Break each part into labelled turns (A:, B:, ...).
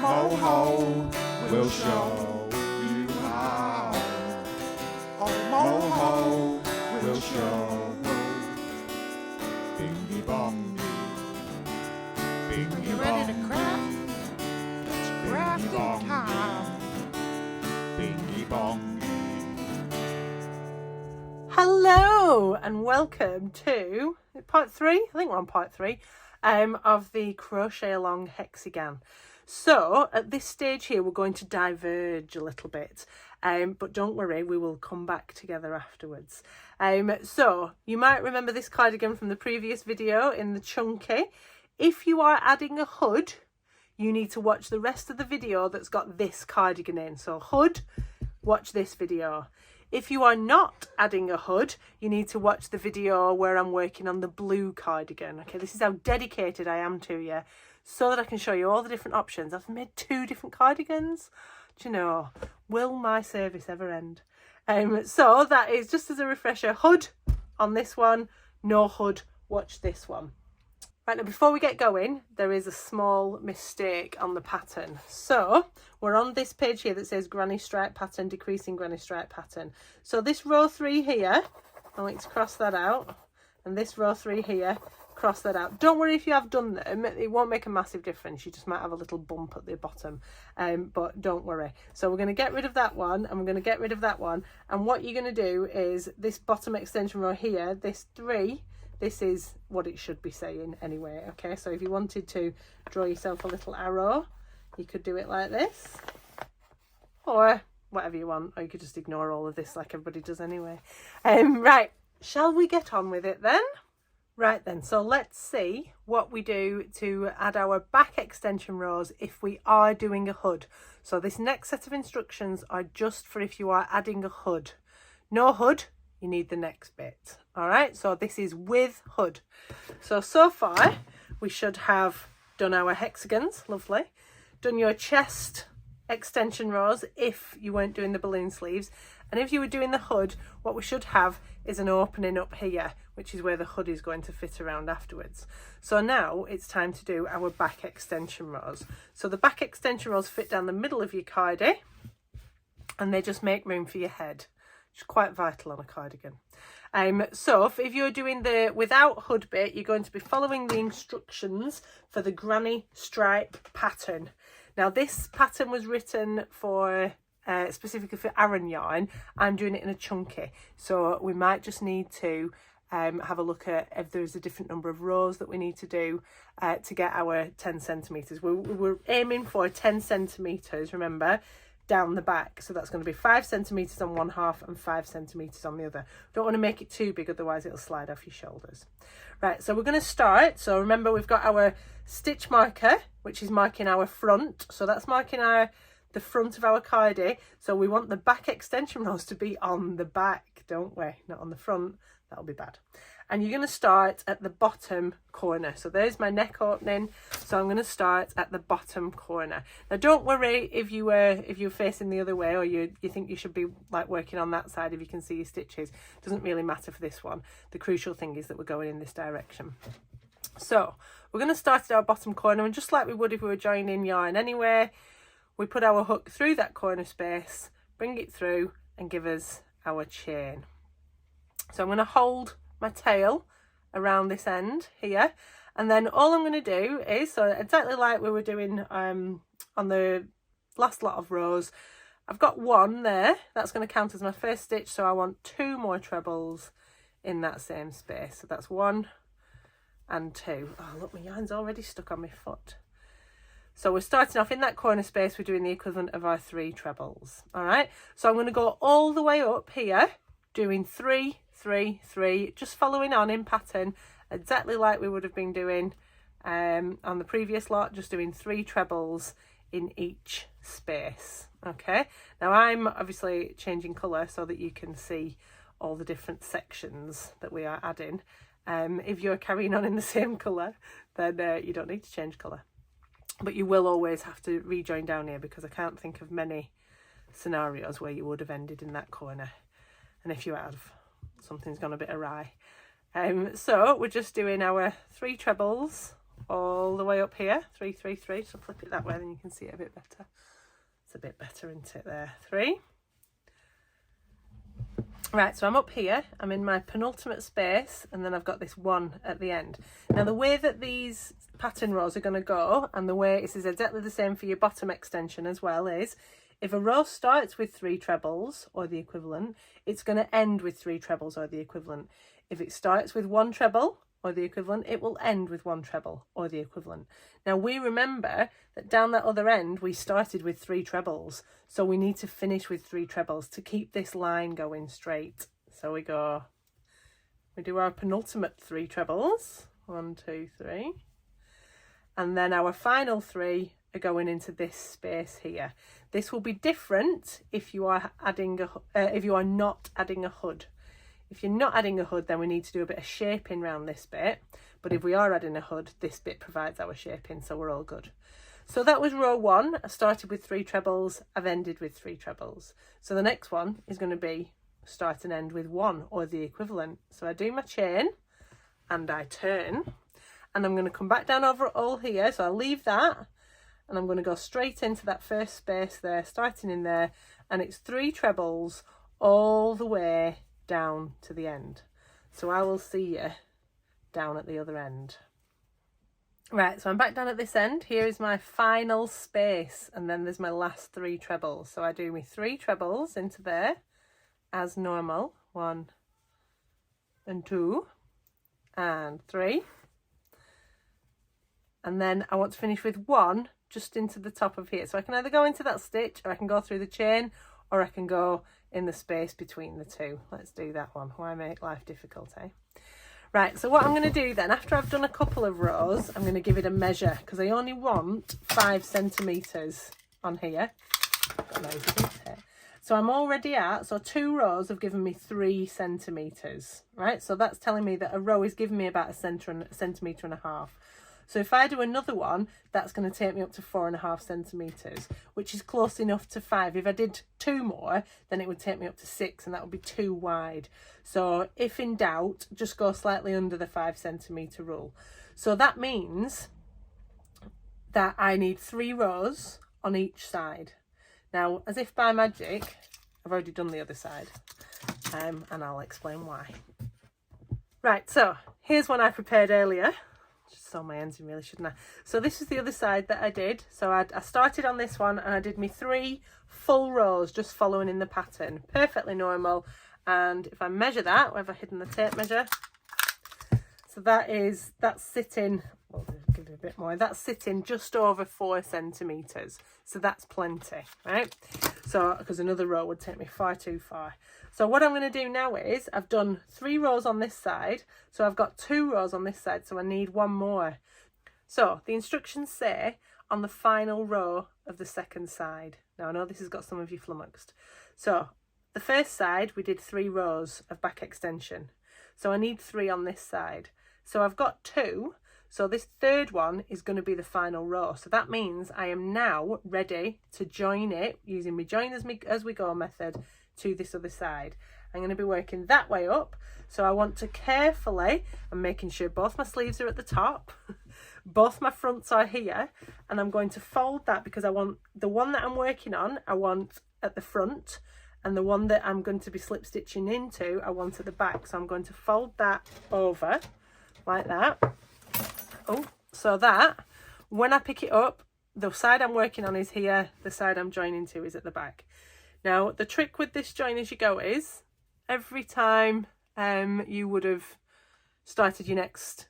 A: Moho will show you how. Oh, Moho will show. Bingy bongy, bingy
B: You ready to craft? It's crafting time.
A: bingy bongy.
C: Hello and welcome to part 3, I think we're on part 3, of the Crochet Along Hexigan. So at this stage here we're going to diverge a little bit, but don't worry, we will come back together afterwards. So you might remember this cardigan from the previous video in the chunky. If you are adding a hood, you need to watch the rest of the video that's got this cardigan in. So hood, watch this video. If you are not adding a hood, you need to watch the video where I'm working on the blue cardigan. Okay, this is how dedicated I am to you, so that I can show you all the different options. I've made 2 different cardigans. Do you know, will my service ever end? So that is just as a refresher, hood on this one, no hood, watch this one. Right, now before we get going, there is a small mistake on the pattern. So we're on this page here that says granny stripe pattern, decreasing granny stripe pattern. So this row 3 here, I want you to cross that out, and this row 3 here, cross that out. Don't worry if you have done them, it won't make a massive difference. You just might have a little bump at the bottom, but don't worry. So we're going to get rid of that one, and we're going to get rid of that one, and what you're going to do is this bottom extension row here, this 3, this is what it should be saying anyway. Okay, so if you wanted to draw yourself a little arrow, you could do it like this, or whatever you want, or you could just ignore all of this like everybody does anyway. Right, shall we get on with it then? Right then, so let's see what we do to add our back extension rows if we are doing a hood. So this next set of instructions are just for if you are adding a hood. No hood, you need the next bit. All right, so this is with hood. So far we should have done our hexagons, lovely, done your chest extension rows if you weren't doing the balloon sleeves, and if you were doing the hood, what we should have is an opening up here, which is where the hood is going to fit around afterwards. So now it's time to do our back extension rows. So the back extension rows fit down the middle of your cardi, and they just make room for your head, which is quite vital on a cardigan. So if you're doing the without hood bit, you're going to be following the instructions for the granny stripe pattern. Now this pattern was written for specifically for Aran yarn. I'm doing it in a chunky, so we might just need to have a look at if there's a different number of rows that we need to do to get our 10 centimeters. We're aiming for 10 centimeters, remember, down the back, so that's going to be 5 centimeters on one half and 5 centimeters on the other. Don't want to make it too big, otherwise it'll slide off your shoulders. Right, so we're going to start. So remember, we've got our stitch marker, which is marking our front, so that's marking the front of our cardi. So we want the back extension rows to be on the back, don't we? Not on the front, that'll be bad. And you're going to start at the bottom corner. So there's my neck opening, so I'm going to start at the bottom corner. Now don't worry if you're facing the other way, or you think you should be like working on that side if you can see your stitches. It doesn't really matter for this one. The crucial thing is that we're going in this direction. So we're going to start at our bottom corner, and just like we would if we were joining yarn anyway, we put our hook through that corner space, bring it through, and give us our chain. So I'm going to hold my tail around this end here, and then all I'm going to do is, so exactly like we were doing on the last lot of rows, I've got 1 there, that's going to count as my first stitch, so I want 2 more trebles in that same space. So that's 1 and 2. Oh look, my yarn's already stuck on my foot. So we're starting off in that corner space, we're doing the equivalent of our 3 trebles. All right, so I'm going to go all the way up here doing 3, 3, 3, just following on in pattern exactly like we would have been doing on the previous lot, just doing 3 trebles in each space. Okay, now I'm obviously changing colour so that you can see all the different sections that we are adding. If you're carrying on in the same colour, then you don't need to change colour, but you will always have to rejoin down here, because I can't think of many scenarios where you would have ended in that corner, and if you have, something's gone a bit awry. So we're just doing our 3 trebles all the way up here, 3, 3, 3. So flip it that way, then you can see it a bit better. It's a bit better, isn't it, there? 3. Right, so I'm up here, I'm in my penultimate space, and then I've got this 1 at the end. Now the way that these pattern rows are going to go, and the way this is exactly the same for your bottom extension as well, is if a row starts with 3 trebles or the equivalent, it's going to end with 3 trebles or the equivalent. If it starts with 1 treble or the equivalent, it will end with 1 treble or the equivalent. Now we remember that down that other end we started with 3 trebles, so we need to finish with 3 trebles to keep this line going straight. So we do our penultimate 3 trebles, 1, 2, 3, and then our final 3 are going into this space here. This will be different if you are not adding a hood. If you're not adding a hood, then we need to do a bit of shaping around this bit. But if we are adding a hood, this bit provides our shaping, so we're all good. So that was row 1. I started with 3 trebles, I've ended with 3 trebles. So the next one is going to be start and end with 1 or the equivalent. So I do my chain and I turn, and I'm going to come back down over it all here. So I'll leave that, and I'm going to go straight into that first space there, starting in there, and it's 3 trebles all the way down to the end. So I will see you down at the other end. Right, so I'm back down at this end. Here is my final space, and then there's my last 3 trebles. So I do my 3 trebles into there as normal, 1 and 2 and 3, and then I want to finish with 1 just into the top of here. So I can either go into that stitch, or I can go through the chain, or I can go in the space between the 2. Let's do that one. Why make life difficult, eh? Right, so what I'm going to do then, after I've done a couple of rows, I'm going to give it a measure, because I only want 5 centimetres on here. Got loads of it here. So I'm already at, so 2 rows have given me 3 centimetres, right? So that's telling me that a row is giving me about a centimetre and a half. So if I do another one, that's going to take me up to 4.5 centimetres, which is close enough to 5. If I did 2 more, then it would take me up to 6, and that would be too wide. So if in doubt, just go slightly under the 5 centimetre rule. So that means that I need 3 rows on each side. Now, as if by magic, I've already done the other side, and I'll explain why. Right, so here's one I prepared earlier. Saw my ends in, really, shouldn't I? So this is the other side that I did. So I started on this one, and I did me 3 full rows just following in the pattern, perfectly normal. And if I measure that, where have I hidden the tape measure? So that's sitting, well, I'll give it a bit more, that's sitting just over 4 centimetres, so that's plenty, right? So because another row would take me far too far. So what I'm going to do now is I've done 3 rows on this side, so I've got 2 rows on this side, so I need 1 more. So the instructions say on the final row of the second side. Now I know this has got some of you flummoxed. So the first side we did 3 rows of back extension, so I need 3 on this side. So I've got 2, so this third one is going to be the final row. So that means I am now ready to join it using my join as we go method to this other side. I'm going to be working that way up, so I want to carefully, I'm making sure both my sleeves are at the top, both my fronts are here, and I'm going to fold that because I want the one that I'm working on, I want at the front, and the one that I'm going to be slip stitching into, I want at the back. So I'm going to fold that over like that. Oh, so that when I pick it up, the side I'm working on is here, the side I'm joining to is at the back. Now the trick with this join as you go is every time you would have started your next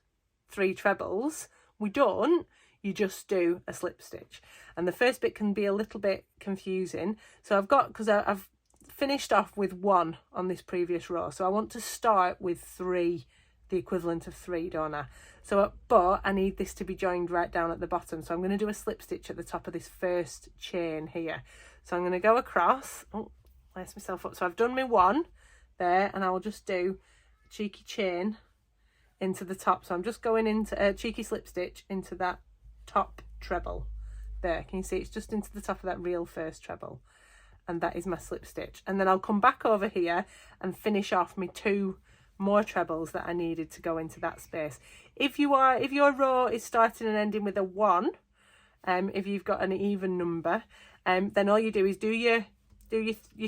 C: 3 trebles, you just do a slip stitch, and the first bit can be a little bit confusing. So I've finished off with 1 on this previous row, so I want to start with 3, the equivalent of 3, don't I? So but I need this to be joined right down at the bottom, so I'm going to do a slip stitch at the top of this first chain here. So I'm going to go across, lace myself up, so I've done my 1 there, and I will just do a cheeky chain into the top. So I'm just going into a cheeky slip stitch into that top treble there. Can you see it's just into the top of that real first treble, and that is my slip stitch. And then I'll come back over here and finish off my 2 more trebles that I needed to go into that space. If your row is starting and ending with a 1, if you've got an even number, then all you do is do your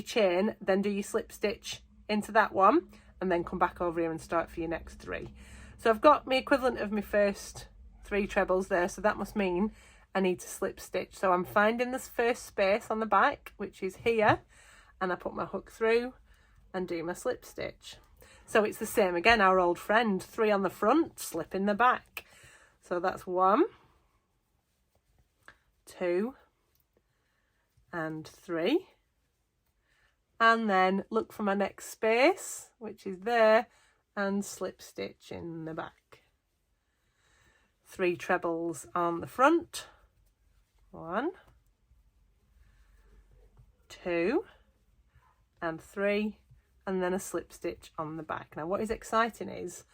C: chain, then do your slip stitch into that one, and then come back over here and start for your next 3. So I've got my equivalent of my first 3 trebles there, so that must mean I need to slip stitch. So I'm finding this first space on the back, which is here, and I put my hook through and do my slip stitch. So it's the same again, our old friend, 3 on the front, slip in the back. So that's 1, 2 and 3, and then look for my next space, which is there, and slip stitch in the back. 3 trebles on the front, 1, 2 and 3, and then a slip stitch on the back. Now what is exciting is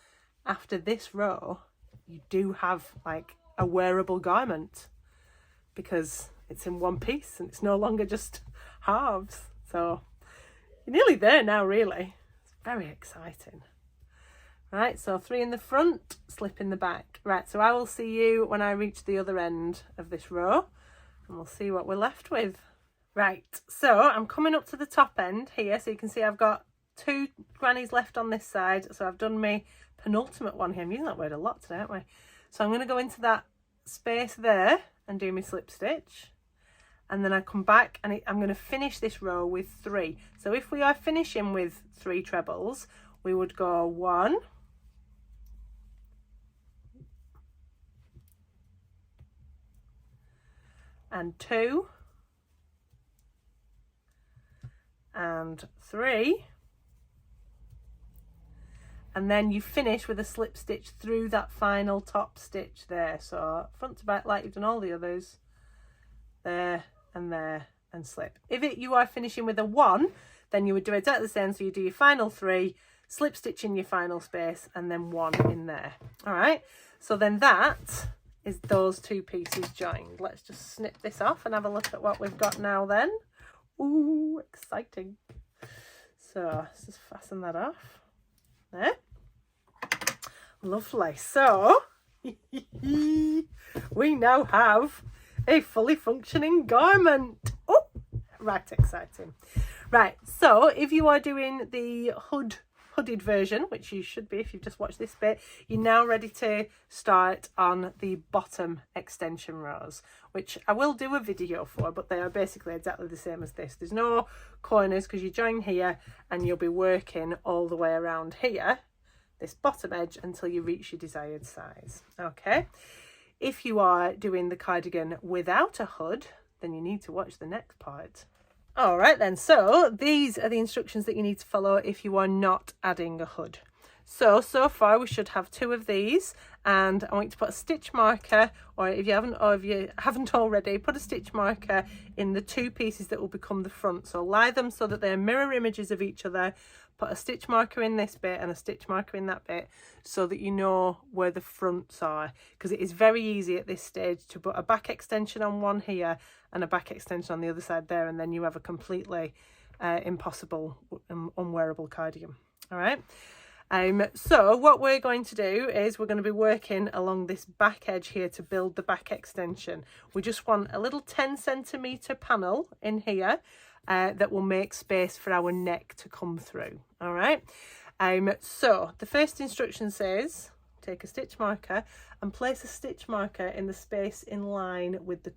C: after this row you do have like a wearable garment, because it's in one piece and it's no longer just halves. So you're nearly there now, really. It's very exciting. Right, so 3 in the front, slip in the back. Right, so I will see you when I reach the other end of this row, and we'll see what we're left with. Right, so I'm coming up to the top end here, so you can see I've got 2 grannies left on this side. So I've done my penultimate one here. I'm using that word a lot today, aren't we? So I'm going to go into that space there and do my slip stitch, and then I come back and I'm going to finish this row with 3. So if we are finishing with 3 trebles, we would go 1, 2 and 3, and then you finish with a slip stitch through that final top stitch there. So front to back like you've done all the others, there and slip. If you are finishing with a 1, then you would do exactly the same. So you do your final 3, slip stitch in your final space, and then 1 in there. All right, so then that is those 2 pieces joined. Let's just snip this off and have a look at what we've got now then. Ooh, exciting. So let's just fasten that off there. Lovely. So we now have a fully functioning garment. Oh, right, exciting. Right, so if you are doing the hooded version, which you should be if you've just watched this bit, you're now ready to start on the bottom extension rows, which I will do a video for, but they are basically exactly the same as this. There's no corners because you join here and you'll be working all the way around here, this bottom edge, until you reach your desired size. Okay, if you are doing the cardigan without a hood, then you need to watch the next part. All right then, so these are the instructions that you need to follow if you are not adding a hood. So far we should have 2 of these, and I want you to put a stitch marker, or if you haven't already, put a stitch marker in the 2 pieces that will become the front. So lie them so that they're mirror images of each other. Put a stitch marker in this bit and a stitch marker in that bit so that you know where the fronts are, because it is very easy at this stage to put a back extension on one here and a back extension on the other side there, and then you have a completely impossible, unwearable cardigan. All right. So what we're going to do is we're going to be working along this back edge here to build the back extension. We just want a little 10cm panel in here that will make space for our neck to come through. All right. So the first instruction says take a stitch marker and place a stitch marker in the space in line with the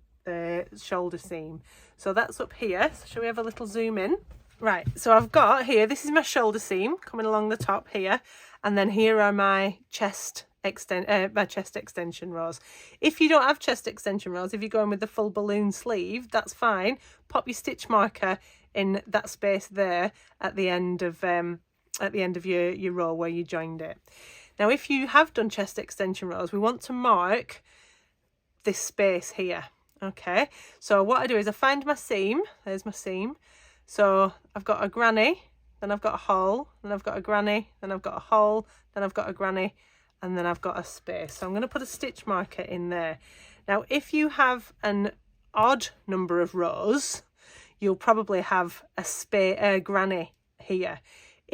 C: shoulder seam. So that's up here. So shall we have a little zoom in? Right, so I've got here, this is my shoulder seam coming along the top here, and then here are my chest extension rows. If you don't have chest extension rows, if you're going with the full balloon sleeve, that's fine. Pop your stitch marker in that space there at the end of your row where you joined it. Now, if you have done chest extension rows, we want to mark this space here. Okay, so what I do is I find my seam. There's my seam. So I've got a granny, then I've got a hole, then I've got a granny, then I've got a hole, then I've got a granny, and then I've got a space. So I'm going to put a stitch marker in there. Now, if you have an odd number of rows, you'll probably have a granny here.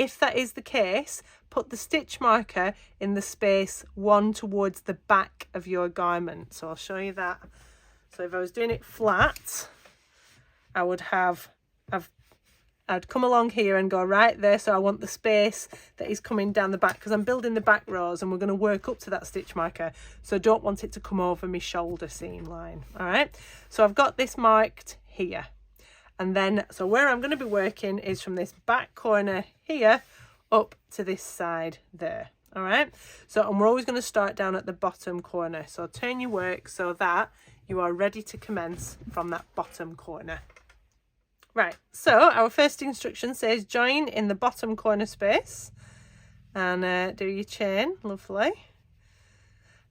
C: If that is the case, put the stitch marker in the space one towards the back of your garment. So I'll show you that. So if I was doing it flat, I would I'd come along here and go right there. So I want the space that is coming down the back, because I'm building the back rows and we're going to work up to that stitch marker. So I don't want it to come over my shoulder seam line. All right. So I've got this marked here. And then, so where I'm going to be working is from this back corner here up to this side there. All right. So, and we're always going to start down at the bottom corner. So turn your work so that you are ready to commence from that bottom corner. Right, so our first instruction says join in the bottom corner space and do your chain, lovely.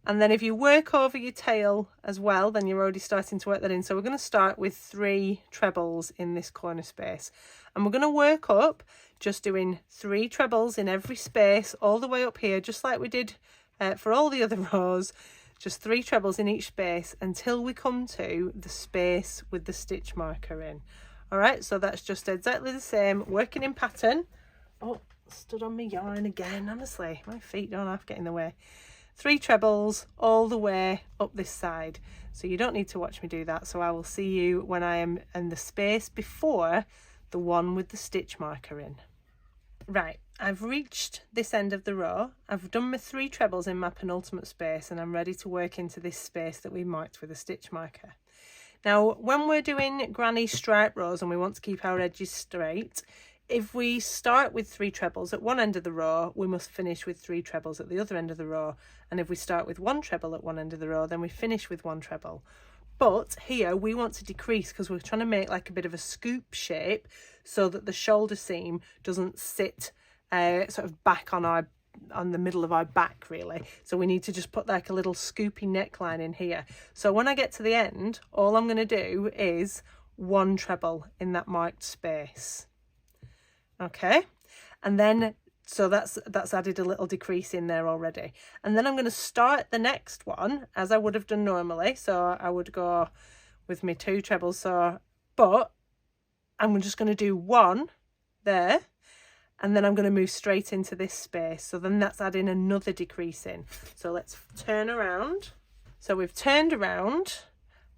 C: And then if you work over your tail as well, then you're already starting to work that in. So we're going to start with 3 trebles in this corner space. And we're going to work up just doing 3 trebles in every space all the way up here, just like we did for all the other rows. Just 3 trebles in each space until we come to the space with the stitch marker in. All right, so that's just exactly the same, working in pattern. Oh, stood on my yarn again, honestly. My feet don't have to get in the way. 3 trebles all the way up this side. So you don't need to watch me do that. So I will see you when I am in the space before the one with the stitch marker in. Right, I've reached this end of the row. I've done my 3 trebles in my penultimate space and I'm ready to work into this space that we marked with a stitch marker. Now, when we're doing granny stripe rows and we want to keep our edges straight, if we start with 3 trebles at one end of the row, we must finish with 3 trebles at the other end of the row. And if we start with 1 treble at one end of the row, then we finish with 1 treble. But here we want to decrease because we're trying to make like a bit of a scoop shape so that the shoulder seam doesn't sit sort of back on the middle of our back really. So we need to just put like a little scoopy neckline in here. So when I get to the end, all I'm going to do is 1 treble in that marked space. Okay, and then so that's added a little decrease in there already. And then I'm going to start the next one as I would have done normally. So I would go with my 2 trebles. But I'm just going to do 1 there. And then I'm going to move straight into this space. So then that's adding another decrease in. So let's turn around. So we've turned around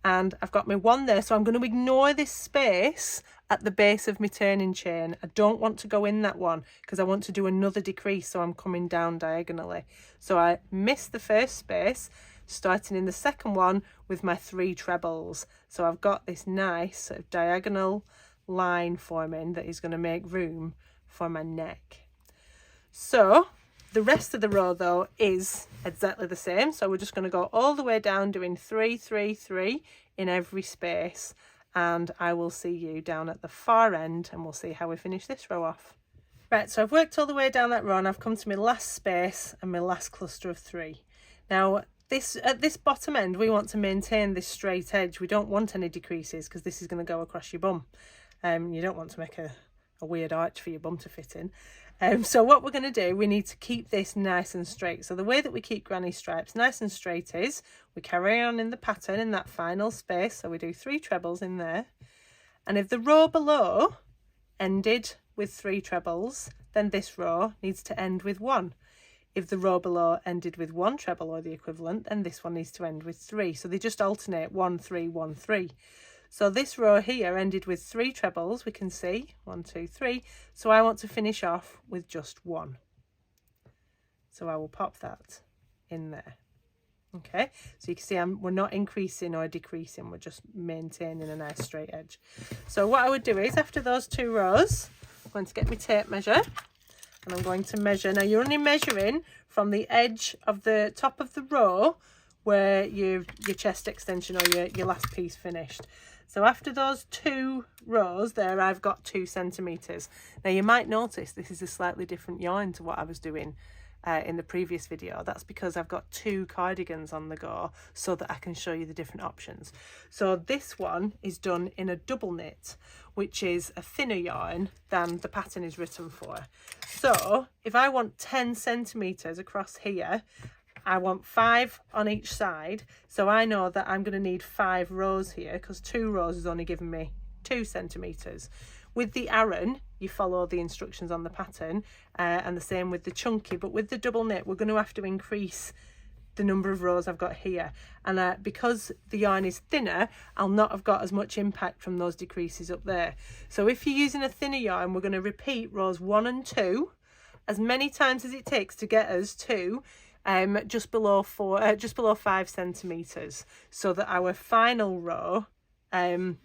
C: and I've got my 1 there. So I'm going to ignore this space at the base of my turning chain. I don't want to go in that one because I want to do another decrease. So I'm coming down diagonally. So I missed the first space, starting in the second one with my 3 trebles. So I've got this nice sort of diagonal line forming that is going to make room for my neck. So the rest of the row though is exactly the same. So we're just going to go all the way down doing 3, 3, 3 in every space, and I will see you down at the far end and we'll see how we finish this row off. Right, so I've worked all the way down that row and I've come to my last space and my last cluster of 3. Now at this bottom end we want to maintain this straight edge. We don't want any decreases because this is going to go across your bum. You don't want to make a weird arch for your bum to fit in. So what we're going to do, we need to keep this nice and straight. So the way that we keep granny stripes nice and straight is we carry on in the pattern in that final space. So we do 3 trebles in there. And if the row below ended with 3 trebles, then this row needs to end with 1. If the row below ended with 1 treble or the equivalent, then this one needs to end with 3. So they just alternate 1, 3, 1, 3. So this row here ended with 3 trebles, we can see 1, 2, 3. So I want to finish off with just 1. So I will pop that in there. Okay, so you can see we're not increasing or decreasing, we're just maintaining a nice straight edge. So what I would do is after those 2 rows, I'm going to get my tape measure and I'm going to measure. Now you're only measuring from the edge of the top of the row where your chest extension or your last piece finished. So after those 2 rows there, I've got 2 centimetres. Now you might notice this is a slightly different yarn to what I was doing in the previous video. That's because I've got 2 cardigans on the go so that I can show you the different options. So this one is done in a double knit, which is a thinner yarn than the pattern is written for. So if I want 10 centimetres across here, I want 5 on each side, so I know that I'm going to need 5 rows here because 2 rows is only giving me 2 centimetres. With the Aran, you follow the instructions on the pattern, and the same with the chunky, but with the double knit we're going to have to increase the number of rows I've got here, and because the yarn is thinner, I'll not have got as much impact from those decreases up there. So if you're using a thinner yarn, we're going to repeat rows 1 and 2 as many times as it takes to get us to just below 5 centimetres, so that our final row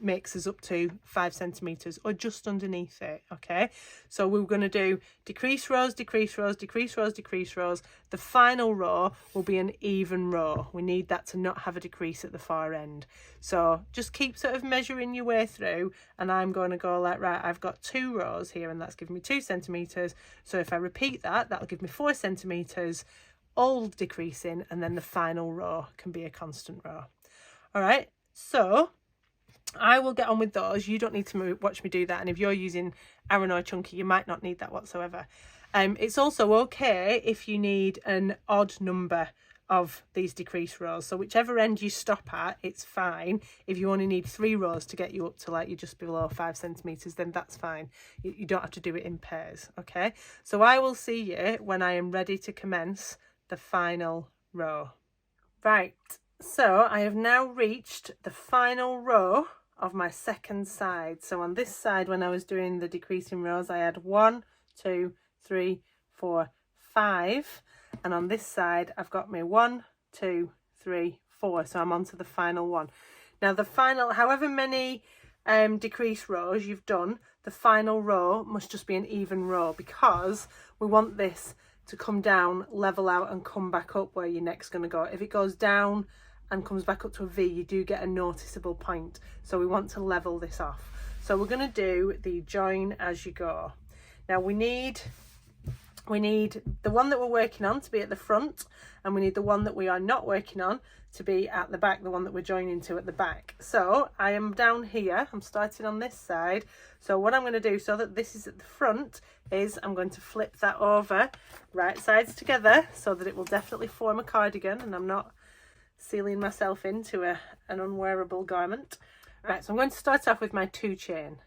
C: makes us up to 5 centimetres or just underneath it. Okay, so we're going to do decrease rows, decrease rows, decrease rows, decrease rows. The final row will be an even row. We need that to not have a decrease at the far end. So just keep sort of measuring your way through, and I'm going to go like, right, I've got 2 rows here and that's giving me 2 centimetres. So if I repeat that, that'll give me 4 centimetres, all decreasing, and then the final row can be a constant row. All right, so I will get on with those. You don't need to watch me do that, and if you're using Aran or Chunky, you might not need that whatsoever. It's also okay if you need an odd number of these decrease rows, so whichever end you stop at, it's fine. If you only need 3 rows to get you up to like you're just below 5 centimetres, then that's fine. You don't have to do it in pairs. Okay, so I will see you when I am ready to commence the final row. Right, so I have now reached the final row of my second side. So on this side, when I was doing the decreasing rows, I had 1, 2, 3, 4, 5, and on this side I've got my 1, 2, 3, 4, so I'm on to the final one. Now the final, however many decrease rows you've done, the final row must just be an even row, because we want this to come down, level out, and come back up where your neck's going to go. If it goes down and comes back up to a V, you do get a noticeable point, so we want to level this off. So we're going to do the join as you go. Now we need the one that we're working on to be at the front, and we need the one that we are not working on to be at the back, the one that we're joining to at the back. So I am down here, I'm starting on this side. So what I'm going to do, so that this is at the front, is I'm going to flip that over right sides together so that it will definitely form a cardigan, and I'm not sealing myself into an unwearable garment. Right, so I'm going to start off with my 2 chain.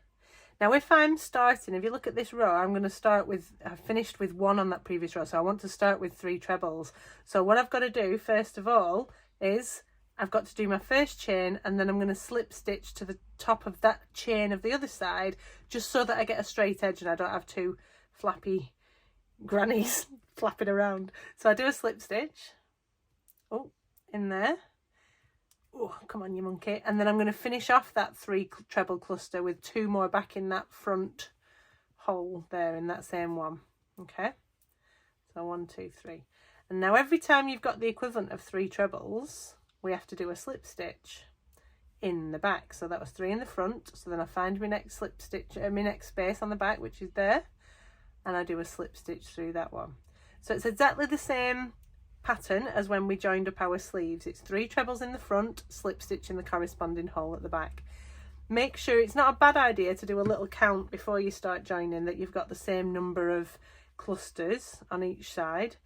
C: Now if I'm starting, if you look at this row, I'm going to start with, I finished with 1 on that previous row, so I want to start with 3 trebles. So what I've got to do first of all is I've got to do my first chain, and then I'm going to slip stitch to the top of that chain of the other side, just so that I get a straight edge and I don't have 2 flappy grannies flapping around. So I do a slip stitch, oh, in there. Oh, come on, you monkey. And then I'm going to finish off that 3 treble cluster with 2 more back in that front hole there in that same one. Okay, so 1, 2, 3. And now every time you've got the equivalent of 3 trebles, we have to do a slip stitch in the back. So that was 3 in the front, so then I find my next slip stitch, my next space on the back, which is there, and I do a slip stitch through that one. So it's exactly the same pattern as when we joined up our sleeves. It's 3 trebles in the front, slip stitch in the corresponding hole at the back. Make sure, it's not a bad idea to do a little count before you start joining, that you've got the same number of clusters on each side.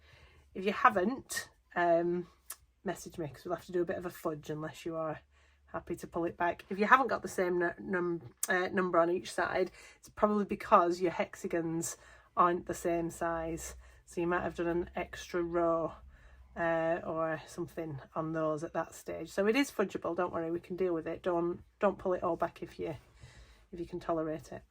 C: If you haven't, message me, because we'll have to do a bit of a fudge unless you are happy to pull it back. If you haven't got the same number on each side, it's probably because your hexagons aren't the same size, so you might have done an extra row or something on those at that stage. So it is fudgeable, don't worry, we can deal with it. Don't pull it all back if you can tolerate it.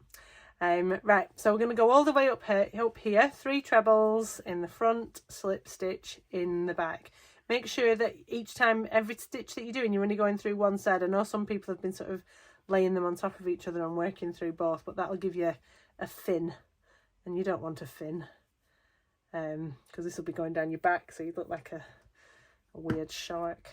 C: Right, so we're going to go all the way up here, 3 trebles in the front, slip stitch in the back. Make sure that each time, every stitch that you're doing, you're only going through one side. I know some people have been sort of laying them on top of each other and working through both, but that'll give you a fin, and you don't want a fin, because this will be going down your back, so you look like a weird shark.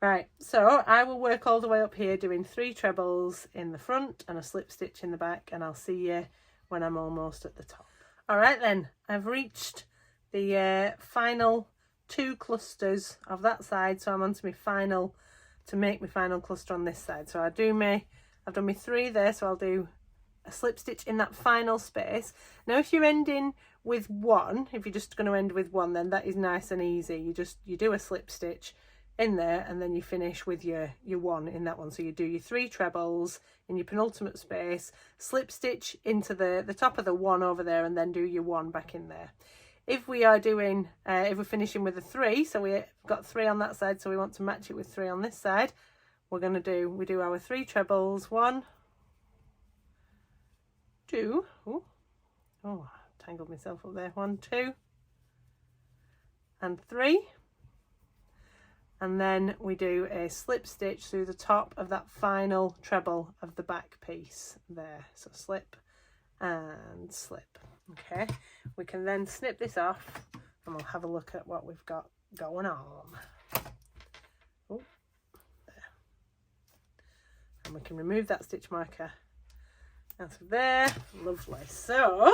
C: Right, so I will work all the way up here doing 3 trebles in the front and a slip stitch in the back, and I'll see you when I'm almost at the top. All right then, I've reached the final 2 clusters of that side, so I'm on to my final, to make my final cluster on this side. So I've done my 3 there, so I'll do a slip stitch in that final space. Now if you're ending with 1, if you're just going to end with 1, then that is nice and easy. You do a slip stitch in there, and then you finish with your 1 in that one. So you do your 3 trebles in your penultimate space, slip stitch into the top of the 1 over there, and then do your 1 back in there. If we are doing, if we're finishing with a 3, so we've got 3 on that side, so we want to match it with 3 on this side, we're going to do, we do our 3 trebles, 1, 2, oh, I tangled myself up there, 1, 2, and 3. And then we do a slip stitch through the top of that final treble of the back piece there. So slip and slip. Okay, we can then snip this off and we'll have a look at what we've got going on. Oh, there. And we can remove that stitch marker out of there. Lovely. So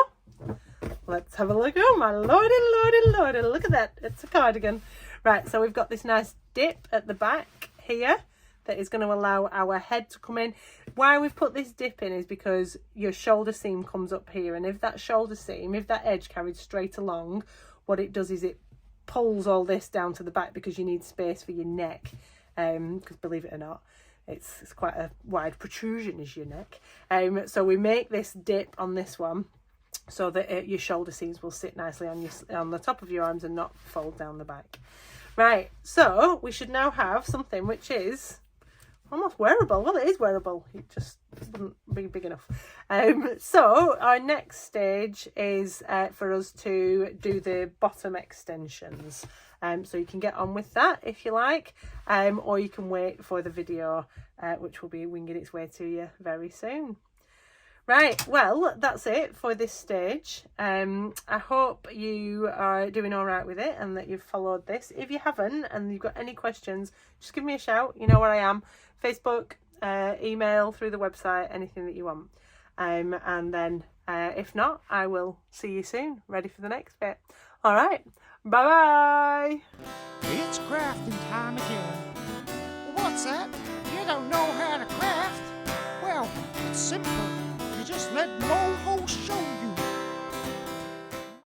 C: let's have a look. Oh my lordy, look at that. It's a cardigan. Right, so we've got this nice dip at the back here that is going to allow our head to come in. Why we've put this dip in is because your shoulder seam comes up here, and if that shoulder seam, if that edge carried straight along, what it does is it pulls all this down to the back because you need space for your neck. Because believe it or not, it's quite a wide protrusion is your neck. So we make this dip on this one so that your shoulder seams will sit nicely on the top of your arms and not fold down the back. Right, so we should now have something which is almost wearable. Well, it is wearable, it just wouldn't be big enough. So our next stage is for us to do the bottom extensions. So you can get on with that if you like, or you can wait for the video, which will be winging its way to you very soon. Right, well, that's it for this stage. I hope you are doing all right with it and that you've followed this. If you haven't and you've got any questions, just give me a shout. You know where I am. Facebook, email, through the website, anything that you want. And then if not, I will see you soon. Ready for the next bit. All right, bye-bye.
B: It's crafting time again. What's that? You don't know how to craft? Well, it's simple. You just let Moho